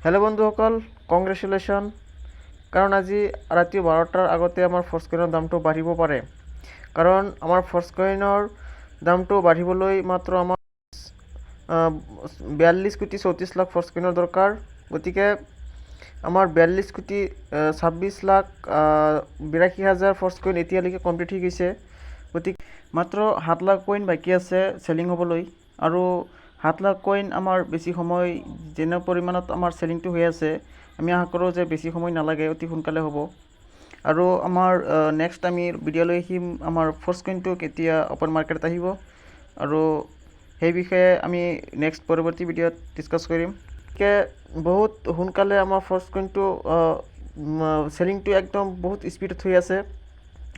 Hello' বন্ধুসকল, congratulation. কাৰণ আজি ৰাতি 12টাৰ আগতে আমাৰ ফৰ্চকইনৰ দামটো বাঢ়িব পাৰে। কাৰণ আমাৰ ফৰ্চকইনৰ দামটো বাঢ়িবলৈ মাত্ৰ আমাৰ 42 কোটি 34 লাখ ফৰ্চকইনৰ দৰকাৰ। গতিকে আমাৰ 42 কোটি 26 লাখ 82,000 ফৰ্চকইন এতিয়ালৈকে কমপ্লিট হৈ গৈছে। গতিকে মাত্ৰ 7 লাখ কইন বাকী আছে চেলিং হ'বলৈ। আৰু 7 লাখ কইন আমাৰ বেছি সময় যেনে পৰিমাণত আমাৰ চেলিংটো হৈ আছে, আমি আশা কৰোঁ যে বেছি সময় নালাগে, অতি সোনকালে হ'ব। আৰু আমাৰ নেক্সট আমি ভিডিঅ' লৈ আহিম আমাৰ ফৰ্চকইনটো কেতিয়া অপেন মাৰ্কেটত আহিব, আৰু সেই বিষয়ে আমি নেক্সট পৰৱৰ্তী ভিডিঅ'ত ডিছকাছ কৰিম। গতিকে বহুত সোনকালে আমাৰ ফৰ্চকইনটো চেলিংটো একদম বহুত স্পীডত হৈ আছে।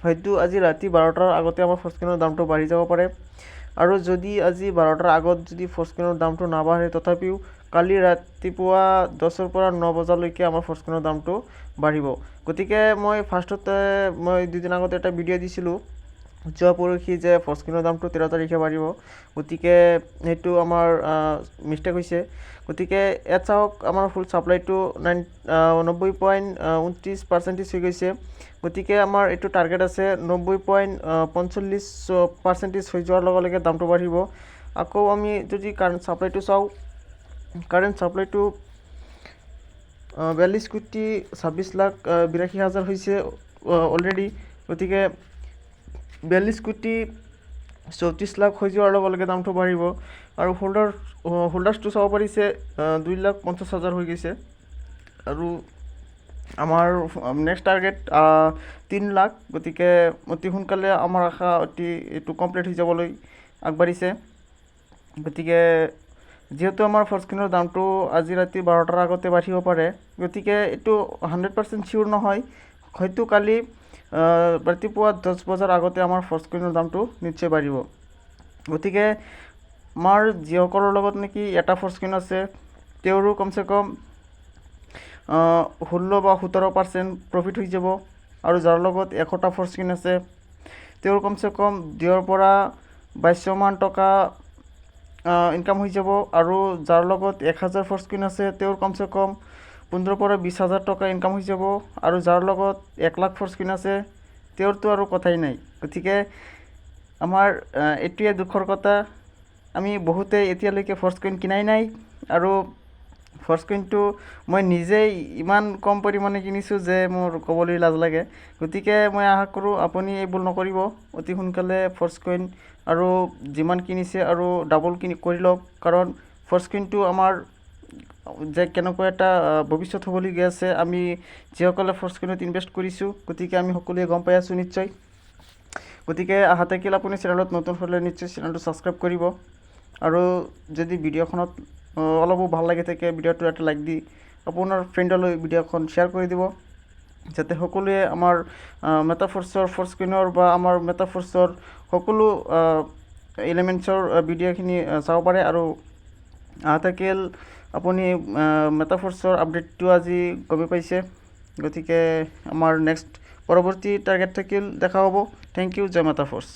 হয়তো আজি ৰাতি 12টাৰ আগতে আমাৰ ফৰ্চকইনৰ দামটো বাঢ়ি যাব পাৰে। আৰু যদি আজি 12টাৰ আগত যদি ফৰ্চকইনৰ দামটো নাবাঢ়ে, তথাপিও কালি ৰাতিপুৱা 10ৰ পৰা 9 বজালৈকে আমাৰ ফৰ্চকইনৰ দামটো বাঢ়িব। গতিকে মই ফাৰ্ষ্টতে মই 2 দিন আগতে এটা ভিডিঅ' দিছিলোঁ যোৱা পৰহি যে ফৰ্চকইনৰ দামটো 13 তাৰিখে বাঢ়িব। গতিকে সেইটো আমাৰ মিষ্টেক হৈছে। গতিকে ইয়াত চাওক, আমাৰ ফুল ছাপ্লাইটো 90.29% হৈ গৈছে। গতিকে আমাৰ এইটো টাৰ্গেট আছে 90.45% হৈ যোৱাৰ লগে লগে দামটো বাঢ়িব। আকৌ আমি যদি কাৰেণ্ট ছাপ্লাইটো চাওঁ, কাৰেণ্ট ছাপ্লাইটো 42 কোটি 26 লাখ 82,000 হৈছে অলৰেডি। গতিকে 42 কোটি 34 লাখ হৈ যোৱাৰ লগে লগে দামটো বাঢ়িব। আৰু হোল্ডাৰ্ছটো চাব পাৰিছে 2,50,000 হৈ গৈছে। আৰু আমাৰ নেক্সট টাৰ্গেট 3 লাখ। গতিকে অতি সোনকালে আমাৰ আশা এইটো কমপ্লিট হৈ যাবলৈ আগবাঢ়িছে। গতিকে যিহেতু আমাৰ ফৰ্চকইনৰ দামটো আজি ৰাতি 12টাৰ আগতে বাঢ়িব পাৰে, গতিকে এইটো 100% চিয়'ৰ নহয়। হয়তো কালি ৰাতিপুৱা 10 বজাৰ আগতে আমাৰ ফৰ্চকইনৰ দামটো নিশ্চয় বাঢ়িব। গতিকে আমাৰ যিসকলৰ লগত নেকি এটা ফৰ্চকইন আছে, তেওঁৰো কমচে কম 16 বা 17% প্ৰফিট হৈ যাব। আৰু যাৰ লগত 100টা ফৰ্চকইন আছে, তেওঁৰ কমচে কম 2ৰ পৰা 2200 মান টকা ইনকাম হৈ যাব। আৰু যাৰ লগত 1000 ফৰ্চকইন আছে, তেওঁৰ কমচে কম 15 পৰা 20,000 টকা ইনকাম হৈ যাব। আৰু যাৰ লগত 1 লাখ ফৰ্চকইন আছে, তেওঁৰতো আৰু কথাই নাই। গতিকে আমাৰ এইটোৱে দুখৰ কথা, আমি বহুতেই এতিয়ালৈকে ফৰ্চকইন কিনাই নাই। আৰু ফৰ্চকইনটো মই নিজেই ইমান কম পৰিমাণে কিনিছোঁ যে মোৰ ক'বলৈ লাজ লাগে। গতিকে মই আশা কৰোঁ আপুনি এইবোৰ নকৰিব, অতি সোনকালে ফৰ্চকইন আৰু যিমান কিনিছে আৰু ডাবল কৰি লওক। কাৰণ ফৰ্চকইনটো আমাৰ যে কেনেকুৱা এটা ভৱিষ্যত হ'বলৈ গৈ আছে, আমি যিসকলে ফৰ্চকইনত ইনভেষ্ট কৰিছোঁ, গতিকে আমি সকলোৱে গম পাই আছোঁ নিশ্চয়। গতিকে আশা থাকিল আপুনি চেনেলত নতুন হ'লে নিশ্চয় চেনেলটো ছাবস্ক্ৰাইব কৰিব। আৰু যদি ভিডিঅ'খনত অলপো ভাল লাগি থাকে, ভিডিঅ'টো এটা লাইক দি আপোনাৰ ফ্ৰেণ্ডলৈ ভিডিঅ'খন শ্বেয়াৰ কৰি দিব, যাতে সকলোৱে আমাৰ মেটাফৰ্চৰ ফৰ্চকইনৰ বা আমাৰ মেটাফৰ্চৰ সকলো এলিমেণ্টছৰ ভিডিঅ'খিনি চাব পাৰে। আৰু আশা থাকিল আপুনি মেটাফৰ্চৰ আপডেটটো আজি গমে পাইছে। গতিকে আমাৰ নেক্সট পৰৱৰ্তী টাৰ্গেট থাকিল দেখা হ'ব। থেংক ইউ, জয় মেটাফৰ্চ।